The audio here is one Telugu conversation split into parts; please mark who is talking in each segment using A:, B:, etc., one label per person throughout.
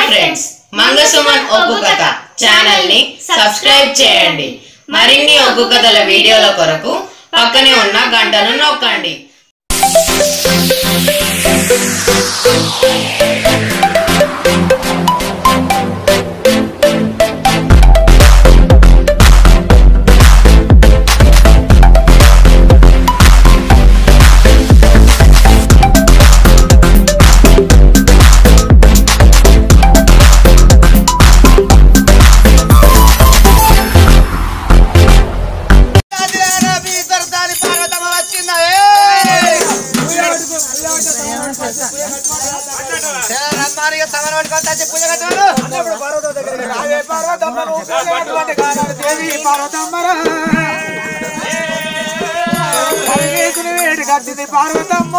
A: ఫ్రెండ్స్, మంగసుమన్ ఒగ్గు కథ ఛానల్ ని సబ్స్క్రైబ్ చేయండి. మరిన్ని ఒగ్గు కథల వీడియోల కొరకు పక్కనే ఉన్న గంటను నొక్కండి.
B: పార్వతమ్మ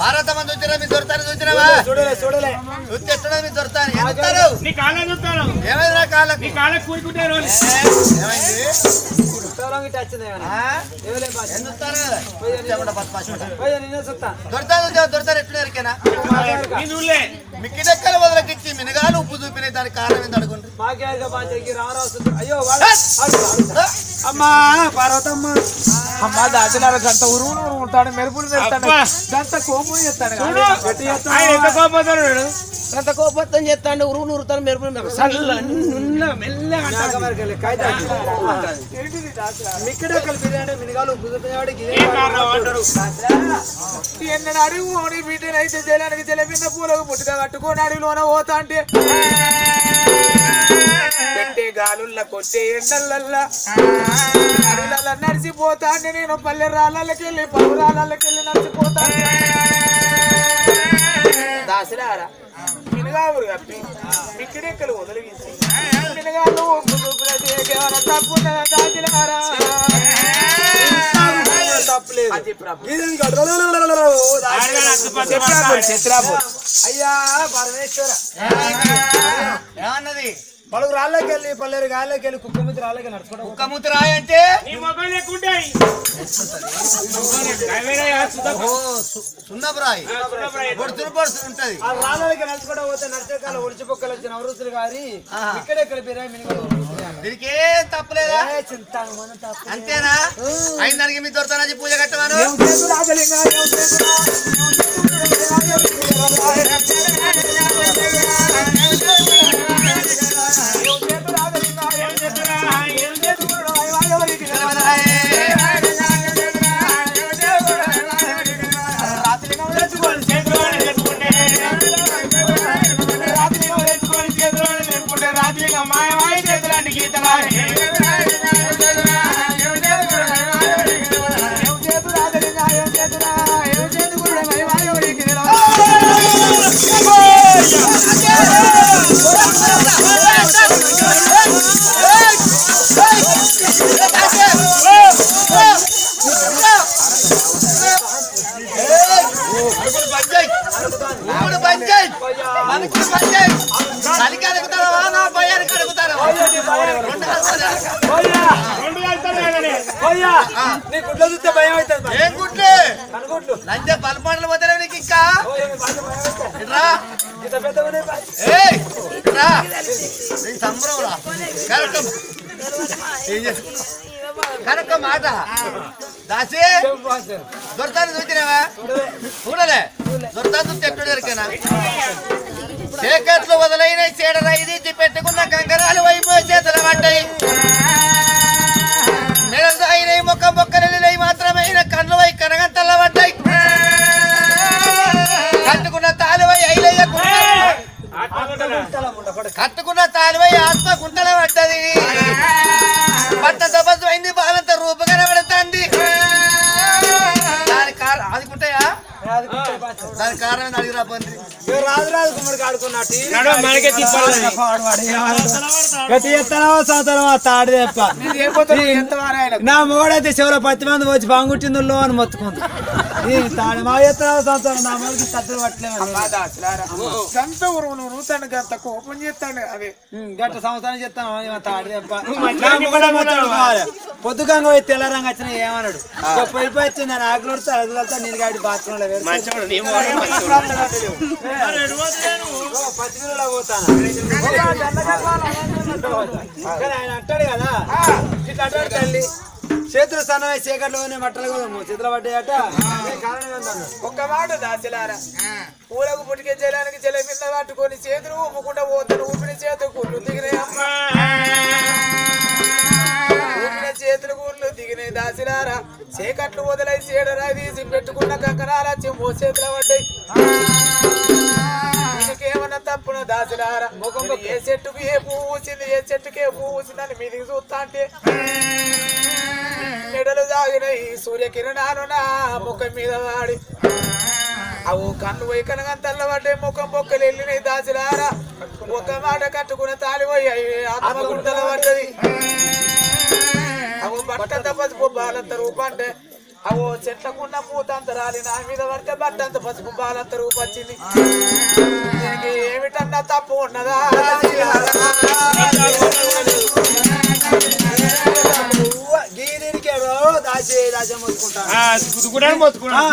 B: భారతమ్మ చూసిరా మీరు దొరుకుతారు చూసినావా చూడలే చూస్తే మీరు దొరుకుతారు ఏమైందిరా కాళ్ళకు దొరుకుతారు ఎట్లు ఎరికేనా మిక్కి దగ్గర వదలకిచ్చి మినగాలు ఉప్పు చూపిన దానికి కారణం ఏంది అడుగుండ్రి అయ్యో అమ్మా పార్వతమ్మ అమ్మ దాచినారు గంట ఉరువును ఉంటాడు మెరుపులు తెస్తాడు గంట కోపం చేస్తాడు గంట కోపం చేస్తాడు ఉరువును ఉరుతాడు మెరుపులు మిక్కడెక్కలు బిర్యానీ మినగాలు ఎన్న అడుగు బిడ్డను అయితే జలానికి జలపిన్న పూలకు పుట్టుగా కట్టుకొని అడుగులోన పోతా అంటే పెట్టే గాలుల్లా కొట్టే ఎండలల్లా అడవులల్లా నడిచిపోతా అంటే నేను పల్లె రాళ్ళకెళ్ళి పలు రాళ్ళకెళ్ళి నడిచిపోతా దాసిరారా మినగావురు కప్పి మిక్కడెక్కలు వదిలిగించి మినగాళ్ళు తప్పున్నదా దాసిరారా అయ్యా పరమేశ్వర ఏమన్నది పలుగు రాళ్ళకెళ్ళి పల్లెరు గాళ్ళకెళ్ళి కుక్కమూతి రాళ్ళకెళ్ళి నడుచుకోవడం కుక్కమూతి రాయి అంటే సున్నపురాయి పొడుతురు పొడుతురు ఉంటది ఆ రాళ్ళకి నడుచుకోవడం పోతే నడిచేకాల ఒడిచిపొక్కలు వచ్చిన అవరుసులు గారి ఇక్కడెక్కడ దీనికి ఏం తప్పలేదా అంతేనా అయిందానికి మీ దొరుకుతానని పూజ కట్టవాను గుడ్లు చూస్తే భయం అవుతుంది. ఏం గుడ్లు? కనుగుడ్లు. లంచే పల్పండ్లు పోతారా నీకు ఇంకా? సంబరం రా. ఏం చేసుకున్నావు? కనుక మాట దాసి దొరతాను చూసినావా చూడలే దొరతాను చూస్తే ఎట్టు దొరికేనా చీకట్లు వదలైన చీడరైది పెట్టుకున్న కంకరాలు వైపు చేతులు పడ్డాయి మెడలు అయినాయి మొక్క మొక్కలు మాత్రమైన కళ్ళు వై కనగంతల్ల పడ్డాయి కట్టుకున్న తాలువై ఐలయ్య కట్టుకున్న తాలువై ఆత్మ గుంటల పడ్డది పట్ట తపస్సు అయింది బాలంత రూపు కనబడుతుంది అది కుట్టయా దాని కారణం అడిగిరా పొంది
C: రాజు కుమార్ ఆడుకున్నట్టు తాడు నా మొగడైతే చెవులో 10 మంది వచ్చి బాగుంటుందో అని మొత్తుకుంది తాడు మా ఎత్తనావ సంవత్సరం నా మొదటి తత్తులు పట్టలేదు
D: గంత కోపం చేస్తాడు అదే
C: గంట సంవత్సరం చెప్తాను తాడు పొద్దుగంగా పోయి తెల్లరంగా వచ్చిన ఏమన్నాడు పోయిపోయి వచ్చింది అని ఆకులు అదులతో నేను గాడి బాత్రూమ్ లో ఆయన అంటాడు కదా ఇట్లా అంటాడు తల్లి చేతులు సన్నమై చీకట్లోనే మట్టలు చేతులు పడ్డాయట
D: ఒక్క మాట దాచిలారా పూలకు పుట్టికే జలానికి జల పిల్ల పట్టుకొని చేతులు ఊపుకుంటా పోతాను ఊపిన చేతులు కుళ్ళు దిగినాయి అమ్మా ఊపిన చేతులు కుళ్ళు దిగినాయి దాచిలారా చీకట్లు వదిలై చీడరా తీసి పెట్టుకున్న కంకరాల చెంపో చేతులు పడ్డాయి ఏమన్నా తప్పున దాచిలారా ఏ చెట్టుకి ఏ పువ్వు వచ్చింది ఏ చెట్టుకి ఏ పువ్వు వచ్చిందని మీదికి చూస్తా అంటే మెడలు సాగినాయి సూర్యకిరణాలు నా ముఖం మీద వాడి అవు కన్ను పోయి కనగంతల్ల పడ్డాయి ముఖం బొక్కలు వెళ్ళినాయి దాచిలారా ఒక మాట కట్టుకున్న తాళి పోయి ఆత్మ గుంటల పడ్డది అవు బట్టంత పసుపు బాలంత రూపం అంటే అవో చెట్లకున్న పూతంత రాలి నా మీద పడితే బట్టంత పసుపు బాలంత రూపం వచ్చింది ఏమిటన్నా తప్పు ఉన్నదా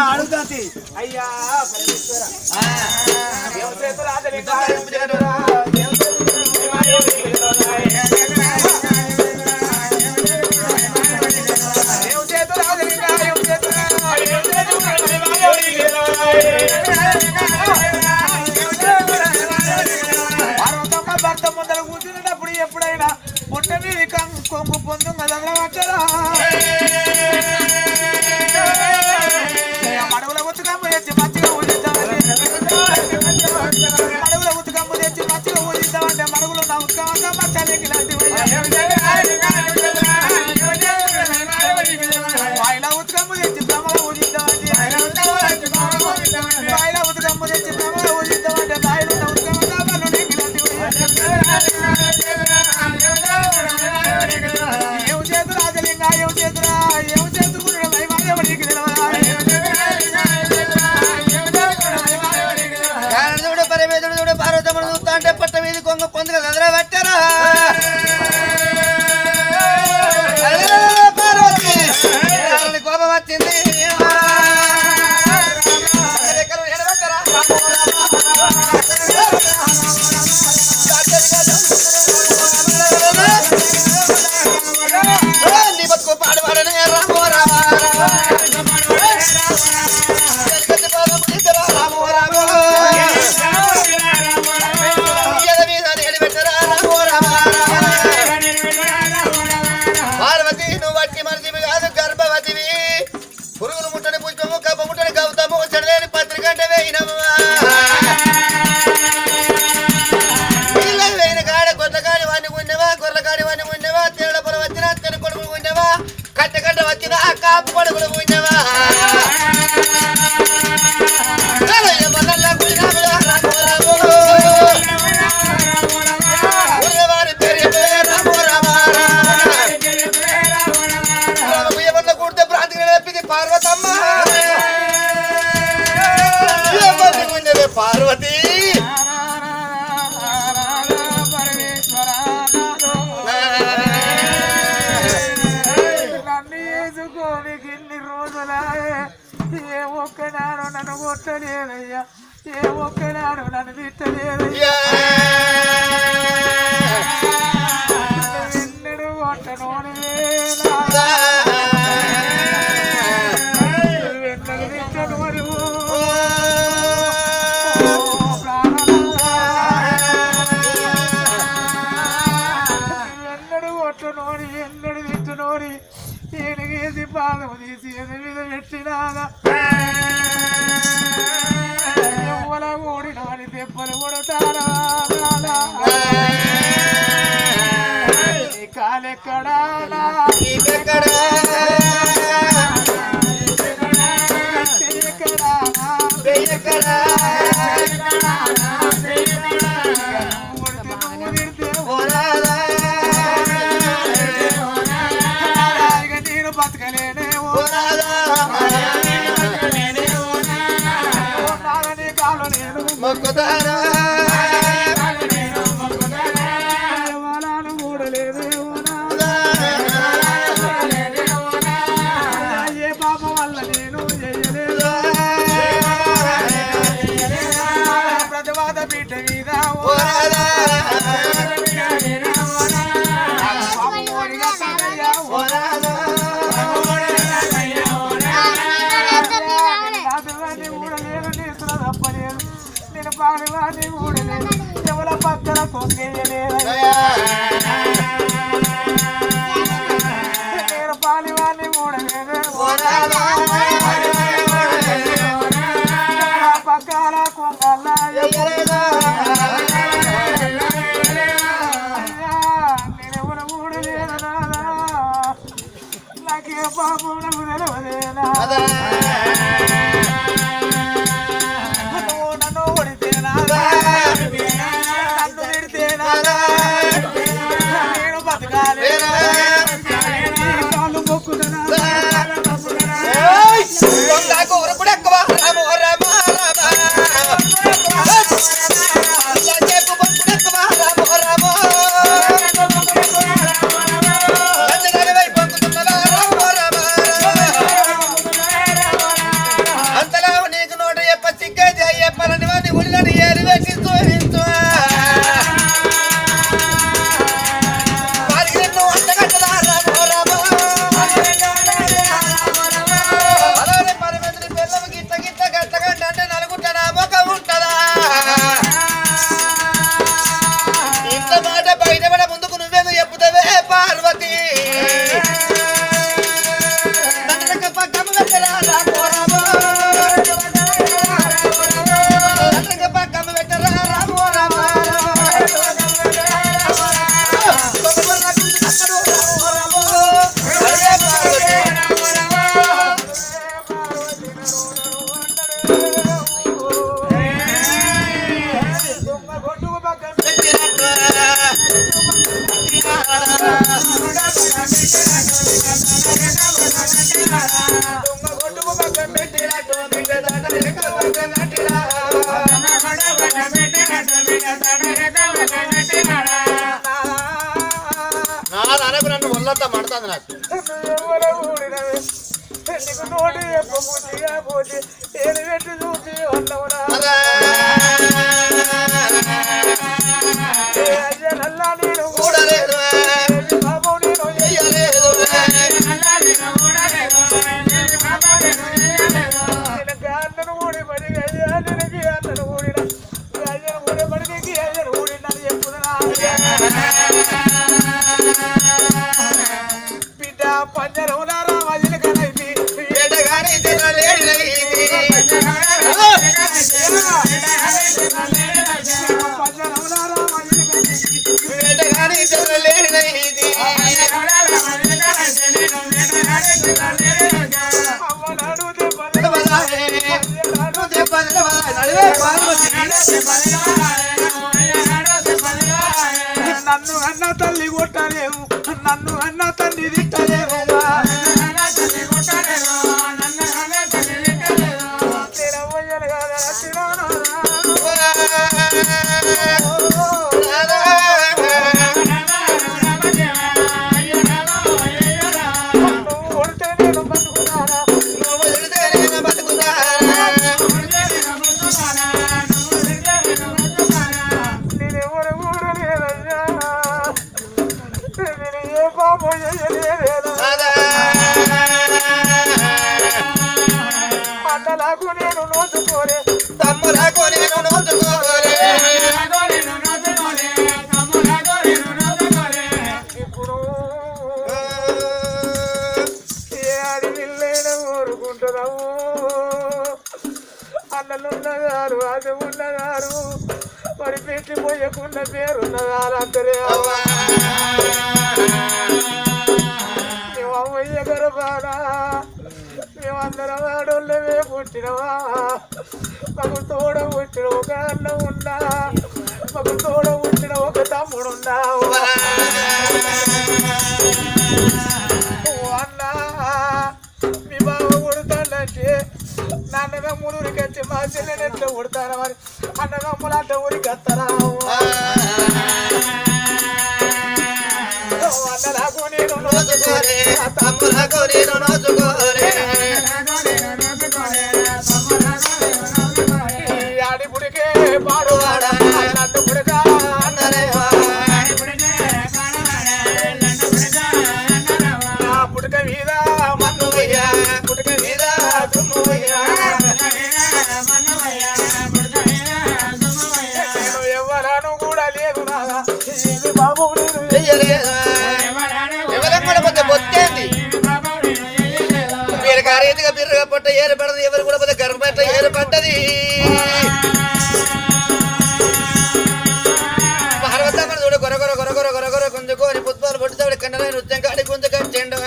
C: అడుగుతుంది అయ్యా
D: భర్త ముందర కూర్చున్నప్పుడు ఎప్పుడైనా పొట్ట మీద కొంగు పొందు కదలవచ్చరా మడుగుల ఉతుకమ్మ తెచ్చి మంచిగా ఊదిద్దామంటే మడుగుల ఉతుకమ్మ తెచ్చి మంచిగా ఊదిద్దామంటే మడుగులు నా ఉత్కమంగా మచ్చాలకి వాయిలా ఉతుకమ్మ తెచ్చి బ్రహ్మగా ఊదిద్దామంటే వాయిలా ఉతుకమ్మ తెచ్చి బ్రహ్మగా ఊదిద్దామంటే బాయిలు నా ఉత్కమంగా వాళ్ళు ఏం చేతు రాజలింగా ఏం చేతురా ఏం చేతుకున్నాడు వైమాదేవుడికి
B: చూడు పరమేదుడు చూడు పార్వతమ్మను చూస్తా అంటే పట్ట మీద కొంగ పొందుగా కదరా పట్టారా పార్వతి కోపం వచ్చింది నీ బతుకు పాడు పాడనే రామో రామా రామో రామో పార్వతి నువ్వు వట్టి మనిషివి కాదు గర్భవతివి పురుగులు ముట్టని పుష్పము కప్ప ముట్టని గౌతము చెడలేని పత్రిక అంటే వేయినమ్మా వేయిన కాడ గొర్రె కాడి వాడిని ఉండేవా గొర్రె కాడి వాడిని ఉండేవా తేళ్ల పొల వచ్చినా తెలు కొడుకులు ఉండేవా కట్ట కట్ట వచ్చినా కాపు కొడుకులు ఉండేవా పార్వతమ్మ పార్వతి
D: నన్ను వేసుకోనికి ఇన్ని రోజులాయే ఏ ఒక్కనాడు నన్ను కొట్టలేదయ్యా ఏ ఒక్కనాడు నన్ను తిట్టలేదయ్యా ఎన్నడు కొట్టను పాదము తీసి ఎద మీద పెట్టినాగా ఎవ్వల ఓడినాని దెబ్బలు కొడతారా కాలెక్కడా నేను బతకలేనే కాలు నేను మొక్కుతారా మూడలేదు ఏ పాప వల్ల నేను చేయలేదు ప్రతివాద బిడ్డ మీద నేను పాడివాడిని కూడలేదు ఎవల పక్కన కొంగేయలేదు నేను పాడివాడిని కూడలేదు పక్కన కొంగల్లా నేనెవరు కూడలేదు నాకే పాపం నాకు తెలవదేనా నన్ను ఓడితేనా నన్ను తిడితేనా నేను బతకాలి కాళ్ళు మొక్కుతున్నా
B: నన్ను ఒళ్ళంతా మడతాది నాకు
D: నోటి పోతే ఏడు పెట్టి చూసి ఉన్నవరా అయ్యనల్లా నేను
B: కూడలేదు
D: బాబు నేను
B: చెయ్యలేదు
D: అన్నను ఊడి పడి అయ్యానికి అన్నను ఊడిన అయ్యను ఊడి పడికి అయ్యను ఊడినని చెప్పుదనా బిడ్డ పంజరంలా రామయ్యలు కనైతి
B: ఎడగాని తినలేడు
D: పంజరంలా రామయ్యలు కనైతి
B: ఎడగాని తినలేడు
D: అమ్మనాడు నన్ను అన్న తల్లి కొట్టలేము నన్ను అన్న తండ్రి తిట్టలేము తినవయ్యలు కదా నువ్వు కొడితే నేను బతుకుతానా నేనెవరు కూడా లేదయ్యా అన్నలకు నేను నోచుకోలే
B: తమ్ములకు నేను నోచుకోలే
D: ఇప్పుడు ఏ అది నిల్లైన కోరుకుంటున్నావు అన్నలున్నగారు అది ఉన్నగారు మరి పెట్టి పోయకుండా పేరున్నగారు అందరే మేమయ్య గర్భానా మేమందరం ఆడోళ్ళమే పుట్టినవా మాకు తోడ పుట్టిన ఒక అన్న ఉన్నా మాకు తోడ పుట్టిన ఒక తమ్ముడున్నా అన్నా మీ బావ కొడతానంటే నాన్నదమ్ములు ఊరికొచ్చి మా చెల్లెని ఎట్లా కొడతారా మరి అన్నదమ్ములు అంటే ఊరికి వస్తారా అన్నలకు నేను
B: నోచుకోలే తమ్ములకు నేను నోచుకోలే
D: ఆడిపుడికే పాడువాడా నన్ను పుడగా పుడక మీద
B: మన్ను వయ్యా పుట్టుక మీద తుమ్ము వయ్యా
D: నేను ఎవరాను కూడా లేదు నాదా ఇది బాబు నేను
B: ఎవరం కూడా పోతే బొత్తేంది మీరు కారేదిగా బిర్రగా పొట్ట ఏర్పడదు ఎవరు కూడా పోతే గర్భపట్ట ఏర్పడ్డది పార్వతమ్మ చూడు గొరగొర గొరగొర గొరగొర గుంజుకొని పుత్పాలు పొట్టుతాడు కండరాయి నృత్యం కాడి గుంజు కట్టేండు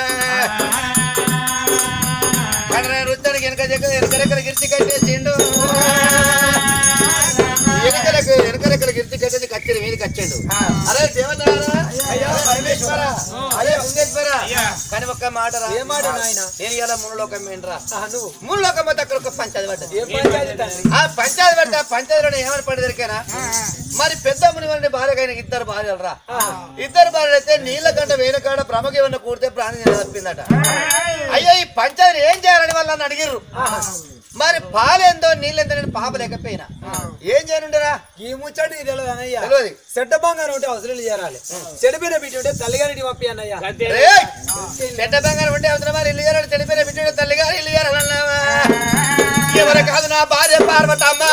B: కండరాయి నృత్యానికి వెనకరెక్కల గిరిచి కట్టేసిండు వెనకరెక్కల గిరిచి కట్టేసి కచ్చేది మీదకి వచ్చాడు అరే దేవతారా పరమేశ్వర అదే లింగేశ్వర కానీ ఒక్క మాట రా నేను ఇలా మునులోకం ఏంట్రా నువ్వు మునులోకం పోతే అక్కడ ఒక పంచాయతీ పడ్డది ఆ పంచాయతీ పడితే ఆ పంచాయతీలో ఏమని పడి దొరికానా మరి పెద్ద ముని వారిని భార్యకైనా ఇద్దరు భార్యలు రా ఇద్దరు భార్యలు అయితే నీళ్ళ కంట వేల కాడ ప్రముఖ ఏమన్నా కూడితే ప్రాణం తప్పిందట అయ్యో ఈ పంచాయతీ ఏం చేయాలని వాళ్ళు నన్ను అడిగిర్రు మరి పాలేందో నీళ్ళెందో నేను పాప లేకపోయినా ఏం చేయనుండరా
C: ఈ ముచ్చటి తెలియదన్నయ్యా
B: తెలియదు
C: చెడ్డ బంగారం ఉంటే అవసరం చేరాలి చెడిపోయిన బిడ్డ ఉంటే తల్లిగారికి పంపి అన్నయ్యా
B: చెడ్డ బంగారం ఉంటే అవసరం మరి ఇల్లు చేరాలి తెలిపోయిన బిడ్డ తల్లిగారు ఇల్లు చేరాలన్నావా ఎవరు కాదు నా భార్య పార్వతమ్మ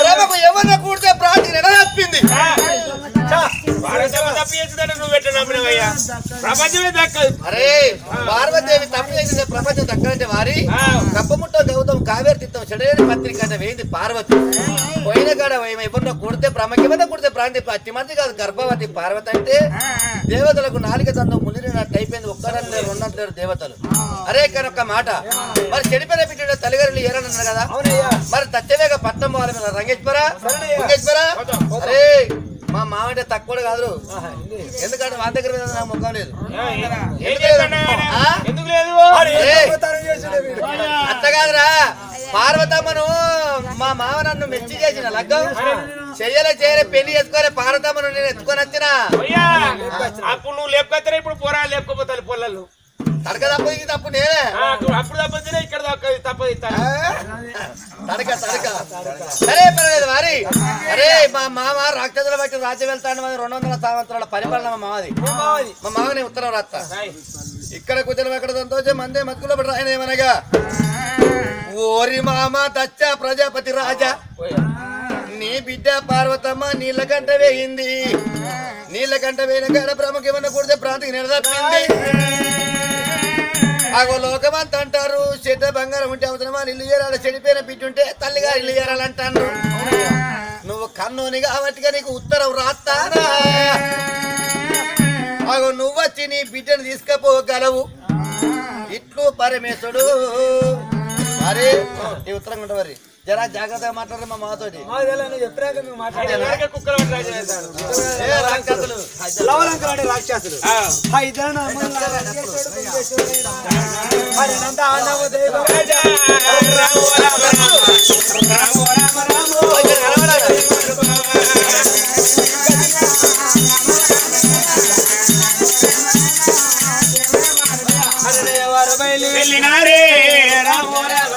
B: ప్రభకు ఎవరిన కూడితే ప్రార్థన ఎలా తప్పింది అరే పార్వతీదేవి తప్పు చేసింది ప్రపంచం దక్కాలంటే వారి కప్పముట్టం గౌతం కావేరి తీర్థం చెడేని పత్రిక అంటే వేయింది పార్వతి పోయిన కాడ ఎవరినో కూడితే ప్రమకేమన్నా కూడితే ప్రాంతి అతి మంది కాదు గర్భవతి పార్వతి అంటే దేవతలకు నాలుక దండం మునిరినట్టు అయిపోయింది ఒక్కరంటే రెండంటారు దేవతలు అరే కానీ ఒక్క మాట మరి చెడిపోయిన బిడ్డ తల్లిగారు ఏరన్నారు కదా మరి తచ్చవేగా పట్నం పోవాలి మీద రంగేశ్వరా అరే మా మామంటే తక్కువ కాదు ఎందుకంటే మా దగ్గర మీద నా ముఖం లేదు అత్త కాదురా పార్వతమ్మను మా మామ నన్ను మెచ్చి చేసిన లగ్గం చేయలే పెళ్లి చేసుకోలే పార్వతమ్మను నేను ఎత్తుకొని వచ్చినా
D: అప్పుడు నువ్వు లేపుకొస్తారా ఇప్పుడు పోరా లేపుకోపోతాను పొలాలు
B: తడక తప్పది తప్పు నేనే
D: అప్పుడు తప్పదు ఇక్కడ తప్పదు
B: తడక సరే పర్లేదు వారి అరే మా మామ రాక్షసుల బట్టి రాజ్యం వెళ్తాను 200 సంవత్సరాల పరిపాలన మా మామది మా మామని ఉత్తరం రాస్తా ఇక్కడ కూర్చొని ఎక్కడ సంతోషం మందే మతుకులో పడి రాయన ఏమనగా ఓరి మామ తచ్చ ప్రజాపతి రాజా నీ బిడ్డ పార్వతమ్మ నీళ్ళకంట వేయింది నీళ్ళకంట వేయిన కాడ ప్రముఖమన్న కూడితే ప్రాంతికి నిలదప్పింది అగో లోకమంత అంటారు చెడ్డ బంగారం ఉంటే అవసరమా ఇల్లు చేరాలి చెడిపోయిన బిడ్డ ఉంటే తల్లిగా ఇల్లు చేరాలంటారు నువ్వు కన్నుని కాబట్టిగా నీకు ఉత్తరం రాస్తానా అగో నువ్వొచ్చి నీ బిడ్డను తీసుకపోగలవు ఇట్లు పరమేశ్వరుడు అరే ఈ ఉత్తరం ఉంటా మరి జరా జాగ్రత్తగా మాట్లాడరు మా మాతోటి
C: రాక్షసులు
D: వెళ్ళినారే రామో రామ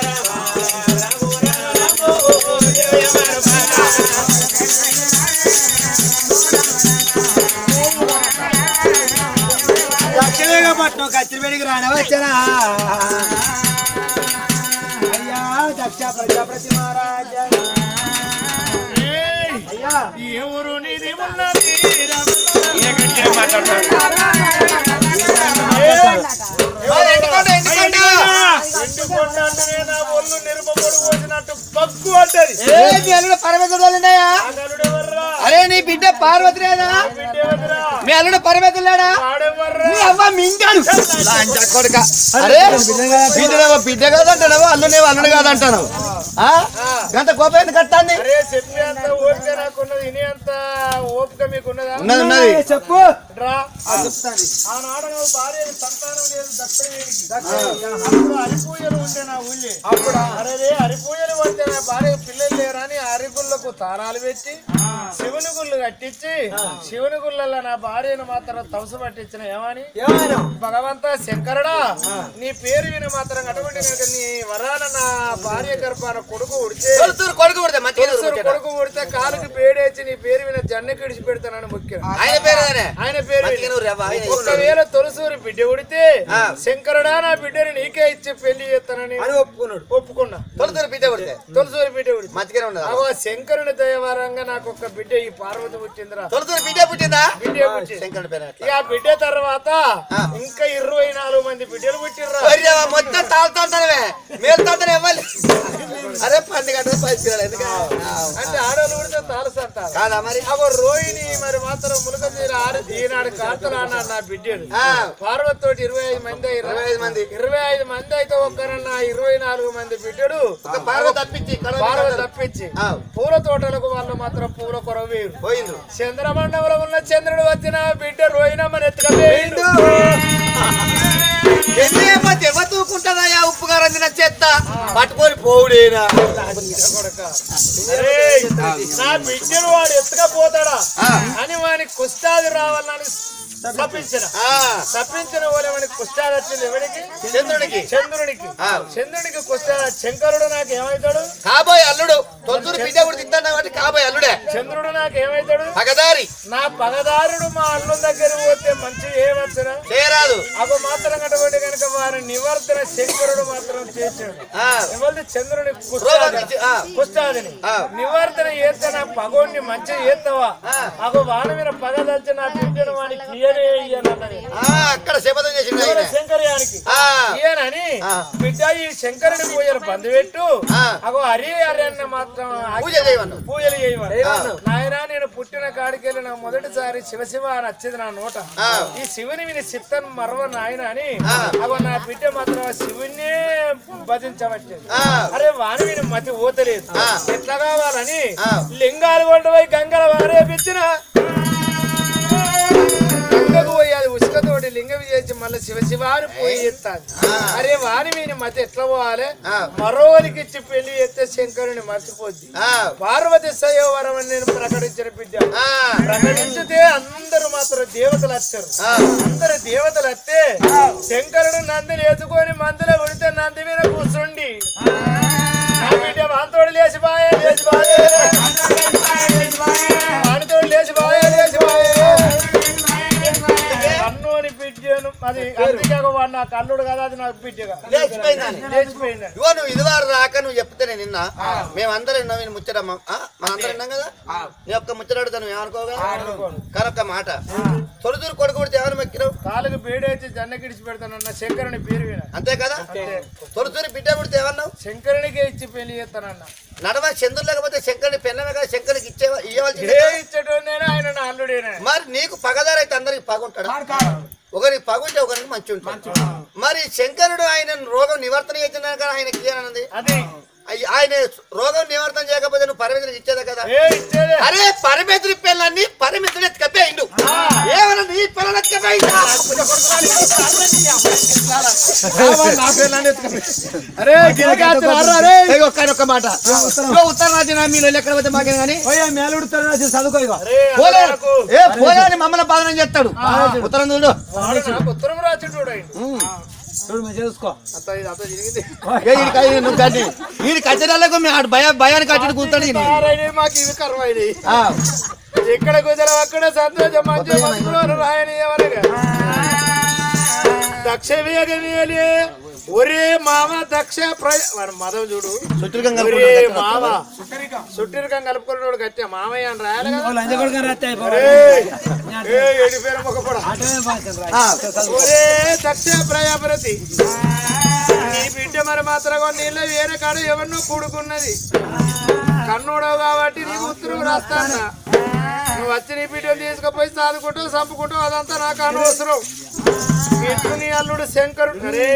C: పట్నం కచ్చిరిపేడికి రానవచ్చనా దక్ష ప్రజాపతి మహారాజ అయ్యా
D: ఎవరు నీది ఉన్నది ఎందుకంటే నా ఒళ్ళు నిరుపడు పోసినట్టు బగ్గు అంటది.
B: అల్లుడు పరమేశ్వరుడున్నాయా? అరే నీ బిడ్డ పార్వతిరేనా? మీ అల్లుడు పరమేశ్వరుడా? కొడుక అరే బిడ్డనేమో బిడ్డ కాదంటావు, అల్లునేమో అల్లుడు కాదంటాను. గంత కోపం ఎందుకు కట్టాంది?
D: చెప్పేంత ఓపిక నాకున్నది, ఇని అంత ఓపిక మీకున్నదా?
B: ఉన్నది
C: చెప్పు
D: ఆనాడు భార్య సంతానం లేదు దక్షిణ హరిపూజలు ఉంటే నా ఊళ్ళి అప్పుడు అరే హరిపూజలు పడితే నా భార్య పిల్లలు లేరని హరిగుళ్ళకు తాళాలు పెట్టి శివుని గుళ్ళు కట్టించి శివుని గుళ్ళల్లో నా భార్యను మాత్రం తవసు పట్టించిన ఏమని భగవంత శంకరుడా నీ పేరు విని మాత్రం అటువంటి కనుక నీ వరాన నా భార్య గర్భాన కొడుకు ఉడితే కొడుకు ఉడితే కాలుకి పేడేసి నీ పేరు విన జన్నకి విడిచి పెడతానని ముఖ్యం ఆయన పేరు ఒకవేళ తొలసూరి బిడ్డ ఉడితే శంకరుడా నా బిడ్డని నీకే ఇచ్చి పెళ్లి చేస్తానని ఒప్పుకున్నా. తొలసూరి బిడ్డ ఉడితే శంకరుని దయవారంగా నాకు ఒక బిడ్డ ఈ పార్వతి పుట్టిందిరా. ఇక ఆ బిడ్డ తర్వాత ఇంకా 24 మంది బిడ్డలు పుట్టిర్రా.
B: మొత్తం తాగుతుంటానే మేలుతుంటానే అరే పండుగ
D: అంటే ఆడవాళ్ళు పుడితే తాలుసంటారు
B: కాదా మరి?
D: అగో రోహిణి మరి మాత్రం ములక తీరు ఈనాడు కాతలు అన్నాడు నా బిడ్డలు పార్వతి తోటి 25 మంది 25 మంది అయితే ఒక్కరన్నా 24 మంది బిడ్డలు తప్పించి పూల తోటలకు వాళ్ళు మాత్రం పూల కొరవ వేరు
B: పోయింది.
D: చంద్రమండలంలో ఉన్న చంద్రుడు వచ్చిన బిడ్డ రోహిణమ్మని ఎత్తుకపోయిండు.
B: తూకుంటానయ్యా ఉప్పు గారందిన చెత్త పట్టుకొని పోవుడేనా?
D: నా బిడ్డను వాడు ఎత్తుకపోతాడా అని వానికి కుష్టాది రావాలని తప్పించిన వాళ్ళని కుష్టాది వచ్చింది ఎవరికి? చంద్రుడికి కుష్టాది. శంకరుడు నాకు ఏమవుతాడు?
B: కాబోయే అల్లుడు. తొలసూరి బిడ్డ కూడా తింటాను కాబట్టి కాబోయే అల్లుడే.
D: చంద్రుడు నాకు ఏమవుతాడు?
B: పగదారి.
D: నా పగదారుడు మా అల్లు దగ్గర పోతే మంచి ఏమొచ్చరా
B: చేయరాదు.
D: అవి మాత్రం కట్టబడి కనుక వారి నివర్తన శంకరుడు మాత్రం చేశాడు. ఎవరి చంద్రుని కుష్టాదిని నివర్తన చేస్తే నా పగోడిని మంచిగా చేస్తావా? అగో వాడి మీద పగదలిచి నా బిడ్డను వాడికి
B: అక్కడ శపథం చేసింది
D: శంకర్యానికి ఈయనని బిడ్డ ఈ శంకరుని పూజలు బంధుపెట్టు అగో హరి అన్న మాత్రం పూజలు చేయమని నాయన నేను పుట్టిన కాడికెళ్ళి నా మొదటిసారి శివశివ అని వచ్చింది నా నోట. ఈ శివుని విని చిత్తను మరవ నాయన అని అగో నా బిడ్డ మాత్రం శివుని భజించబట్టేది. అరే వాని విని మతి ఓతలేదు ఎట్లా కావాలని లింగాలు కొండపోయి గంగల వారేపించిన పోయాలి ఉసుకతోటి లింగం చేసి మళ్ళీ శివశివాని పోయి ఎత్తాను. అరే వాని వీని మధ్య ఎట్లా పోవాలి? మరోరికి ఇచ్చి పెళ్లి చేస్తే శంకరుని మర్చిపోద్ది. పార్వతి సయోవరం అని నేను ప్రకటించిన బిడ్డ ప్రకటించితే అందరూ మాత్రం దేవతలు వచ్చారు. అందరు దేవతలు వస్తే శంకరుడు నందిని ఎత్తుకొని మందులో ఉడితే నంది మీద కూర్చుండి నా బిడ్డ వానితోడు లేచిపోయే వానితోడు లేచిపోయే కన్నుని బిడ్డను అది అందుకే వాడు నా కన్నుడు కదా అది నాకు బిడ్డగా లేచిపోయింది.
B: నువ్వు ఇదివారు రాక నువ్వు చెప్తేనే నిన్న మేమందరం విన్నాం. నేను ముచ్చటమ్మా మనందరం విన్నాం కదా. నీ ఒక్క ముచ్చటాడుతాను ఏమనుకోగా కనొక్క మాట. తొలసూరు కొడుకు కొడితే ఎవరు మెక్కినావు?
D: కాళ్ళకు బేడైతే జన్న గిడిచి పెడతానన్న శంకరుని పేరు విన
B: అంతే కదా. తొలసూరి బిడ్డ కొడితే ఏమన్నావు?
D: శంకరునికే ఇచ్చి పెళ్లి చేస్తానన్న.
B: నడమ చంద్రుడు లేకపోతే శంకరుని పెన్నమే కదా శంకరునికి ఇవ్వాలి.
D: ఆయన నా అల్లుడేనా?
B: మరి నీకు పగదారు అయితే అందరికి పగుంటాడు. ఒకరికి పగుంటే ఒకరికి మంచి ఉంటాడు. మరి శంకరుడు ఆయన రోగం నివర్తన చేసిన కదా ఆయనకి ఇయ్యానన్నది. ఆయన రోగం నివర్తన చేయకపోతే నువ్వు పరమేశ్వరునికి ఇచ్చేదా కదా. అరే పరమేశ్వరి పిల్లల్ని పరమేశ్వరుడు ఎత్తుకపోయిండు. ఏమన్నా నీ పిల్లలు ఎత్తుకపోయిందా? ఒక్క మాట ఉత్తర రాజ్యం మీలో ఎక్కడ పోతే మాకేం కానీ
C: మేలుడుతాడు చదువుకో.
B: పోలేని మమ్మల్ని బాధనం చేస్తాడు. ఉత్తరం చూడు
D: ఉత్తరం రాచుడు
C: చూసుకో.
B: వీడి కచ్చడాలకు భయాన్ని కట్టడు కూర్తాడు.
D: మాకు ఇవి కర్మైనవి ఎక్కడ కుదరవు అక్కడ సంతోషం మంచి రాయని దక్ష ఒరే మామ దక్ష మదం చూడు ఒరే మామ సుట్టిరికం కలుపుకున్నాడు గట్టిగా మామయ్య అని రాయాలి ఎడిపోయిన మొక్కపడ ఒరే దక్ష ప్రజాపతి నీ బిడ్డ మరి మాత్రం నీళ్ళ వేరే కాడ ఎవరినో కూడుకున్నది కన్నోడవు కాబట్టి నీకు ఉత్తరం రాస్తానా నువ్వు వచ్చి నీ బిడ్డలు తీసుకుపోయి చదువుకుంటావు చంపుకుంటావు అదంతా నాకు అనవసరం ఎట్లు నీ అల్లుడు శంకరుడు అరే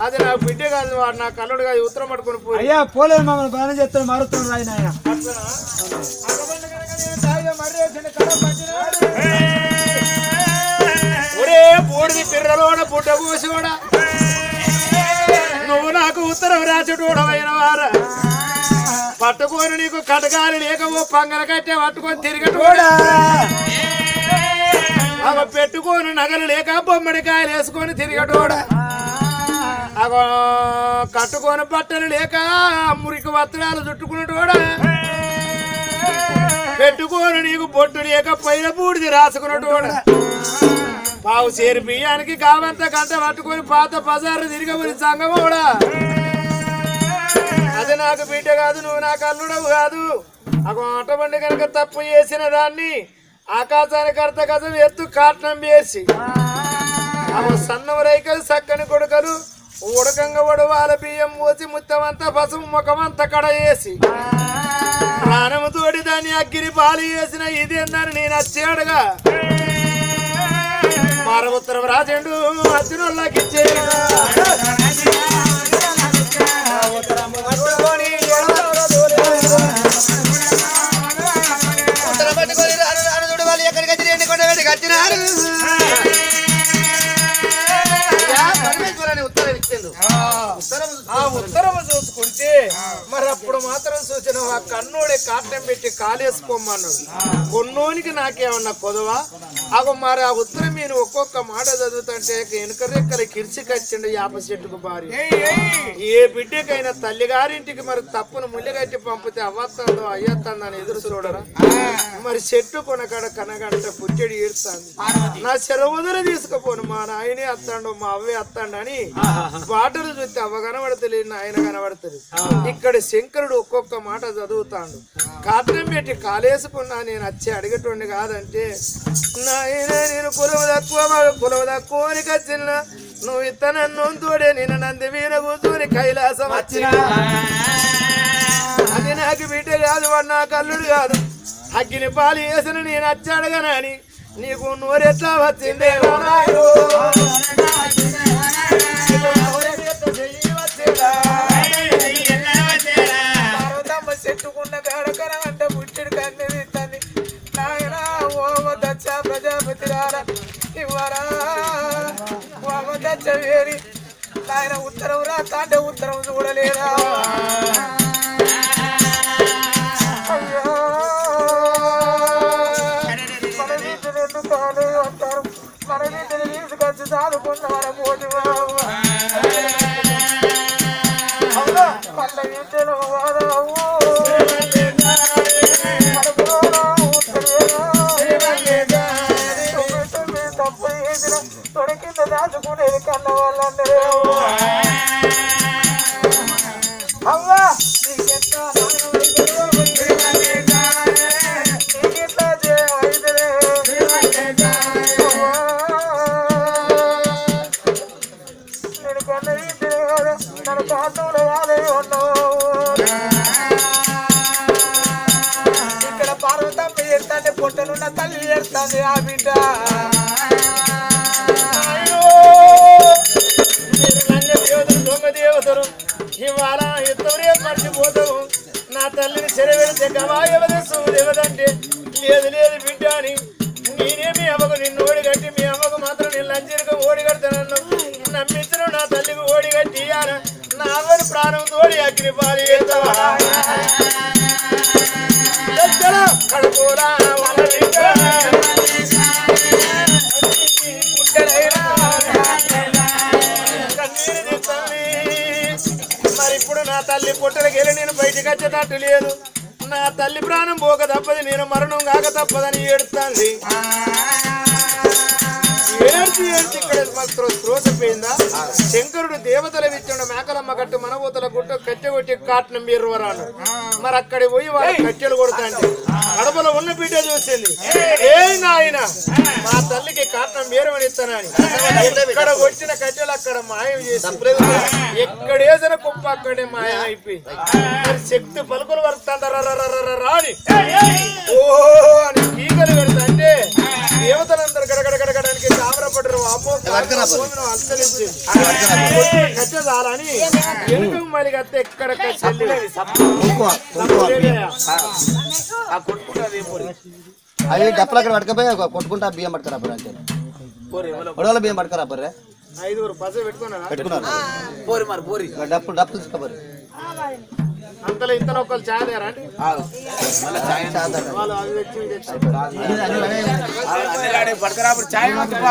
D: అది నాకు బిడ్డ కాదు వాడు నాకు అల్లుడు కాదు ఉత్తరం పట్టుకుని పోయి
C: అయ్యా పోలేదు మమ్మల్ని బాగానే చెప్తాను మారుతున్నాడు ఆయన
D: ఒరే బూడిది పిర్రలోడ పుట్ట పూసివాడా నువ్వు నాకు ఉత్తరం రాచుటోడమైన వారా పట్టుకొని నీకు కటకాలి లేక ఓ పంగల కట్టే పట్టుకొని తిరిగటోడా అవ పెట్టుకొని నగలు లేక బొమ్మడికాయలు వేసుకొని తిరిగటోడా అగో కట్టుకొని బట్టలు లేక మురికి వస్త్రాలు చుట్టుకున్నటోడా పెట్టుకొని నీకు బొట్టు లేక పైన బూడిది రాసుకున్నటోడా పావు చేరు బియ్యానికి కావంత గంట పట్టుకొని పాత బజారు తిరిగబడి సంగమోడా అది నాకు బిడ్డ కాదు నువ్వు నాకు అల్లుడవు కాదు అగో అటువంటి కనుక తప్పు చేసిన దాన్ని ఆకాశానికి అర్ధ గజం ఎత్తు కాట్నం వేసి అవ సన్నం రైకలు చక్కని కొడుకలు ఉడకంగా ఉడవాల బియ్యం పోసి ముత్తమంతా పసుపు ముఖమంతా కడ వేసి ప్రాణము తోడి దాన్ని అగ్గిరి పాలు వేసిన ఇదేందని నేను వచ్చాడుగా మార ఉత్తరం రాజండు అర్జునుల్లాకి ఇచ్చేడు ఉత్తరం చూసుకుంటే మరి అప్పుడు మాత్రం చూసిన ఆ కన్నోడే కాటం పెట్టి కాలేసుకోమన్నాడు కొన్నోనికి నాకేమన్నా కొదవా అగో మరి ఆ ఉత్తరం మీరు ఒక్కొక్క మాట చదువుతుంటే వెనుక రెక్కల కిరిచి కచ్చిండు యాప చెట్టుకు భార్య ఏ బిడ్డకైనా తల్లి గారింటికి మరి తప్పును ముళ్ళగట్టి పంపితే అవ్వత్తందో అయ్యత్తందని ఎదురు చూడరా మరి చెట్టు కొనకడ కనగంట పుట్టెడి ఏడుస్తాంది నా చెరవదులు తీసుకుపోను మా నాయనే అత్తాడు మా అవ్వే అత్తాడు అని బాటలు చూస్తే అవ్వ కనబడతలేదు నాయన కనబడతలేదు ఇక్కడ శంకరుడు ఒక్కొక్క మాట చదువుతాడు కాటం పెట్టి కాలేసుకున్నా నేను వచ్చి అడిగేటోండి కాదంటే నాయన నేను కులవ తక్కువని కచ్చిన నువ్వు ఇత్తనన్ను తోడే నేను నంది వీర కూతుని కైలాసం వచ్చిన అది నాకు బిడ్డ కాదు వాడు నాకు అల్లుడు కాదు అగ్గిని పాలు వేసిన నేను వచ్చాడుగానని నీకు నోరెట్లా వచ్చిందే చెట్టుకున్న కాడకన అంట పుట్టిడు కన్నది తల్లి నాయన ఓ దచ్చ ప్రజాపతి రారా ఇవ్వరా ఓ దచ్చ వేరి నాయన ఉత్తరం రాస్తా అంటే ఉత్తరం చూడలేదా అయ్యో మన వీటిని ఎందుకు అంటారు మన వీటిని తీసుకొచ్చి చదువుకున్న మన పోటీ పల్ల వీటిలో తప్పు చేసిన తొడి కింద దాచుకునేది కన్న వాళ్ళందరూ అవ్వా నీకెట్లా నీకెట్లా చేయవైతే నేను కన్న వీటిని కదా నన్ను కాటంలో వాళ్ళే ఉన్నావు ఇక్కడ పార్వతమ్మ ఏడుతాంటే పొట్టనున్న తల్లి ఏడుతాంది ఆ బిడ్డ దొంగ దేవతరు ఇవాళ ఎత్తవరే మర్చిపోతావు నా తల్లిని చెరవెడితే గవాయవదస్సు దేవదంటే లేదు లేదు బిడ్డ అని నేనేమి అమ్మకు నిన్ను ఓడిగట్టి మీ అమ్మకు మాత్రం నేను లంచరిక ఓడిగడతానన్ను నమ్మించిన నా తల్లికి ఓడిగట్టి నా అవ్వని ప్రాణం తోడి అగ్ని పాలి కడుపురా మరి ఇప్పుడు నా తల్లి పుట్టలకి వెళ్ళి నేను బయటకు వచ్చేటట్టు లేదు నా తల్లి ప్రాణం పోక తప్పది నేను మరణం కాక తప్పదని ఏడుస్తాంది
B: ఏడ్చి ఇక్కడ మాత్రం త్రోసపోయిందా? శంకరుడు దేవతల విచ్చిన మేకలమ్మ కట్టు మనబోతల గుట్ట కట్టె కొట్టి కాటనం మీరువరాను. మరి అక్కడికి పోయి వాళ్ళ కట్టెలు కొడతాండి. కడపలో ఉన్న బిడ్డ చూసింది, ఏ నాయన మా తల్లికి కాటనం మీరమని ఇస్తానని ఇక్కడ వచ్చిన కట్టెలు అక్కడ మాయం చేసి ఎక్కడేసిన కుప్ప అక్కడే మాయం అయిపోయి మరి శక్తి పలుకులు వరుతాంటారాని ఓ అని ఈగలు పెడతాంటే దేవతలందరూ గడగడగడగడానికి తామరపడ్డరు. అమ్మో అంతరించి కట్టె చాలని ఎనుక మళ్ళీ అత్తే ఎక్కడ
E: అవి డప్పులు అక్కడ పట్టుకపోయి కొట్టుకుంటా బియ్యం పట్టుకురా అంటే గొడవల బియ్యం పట్టుకురా బర్రే
B: 5 పస
E: పెట్టుకున్నారు డప్పులు తీసుకోబర్రే
B: అంతలో ఇంతలో ఒకళ్ళు చాయ్ తేరా అండి వాళ్ళు అది తెచ్చింది
D: పడకరాప్పుడు చాయ్
F: అయిపోయి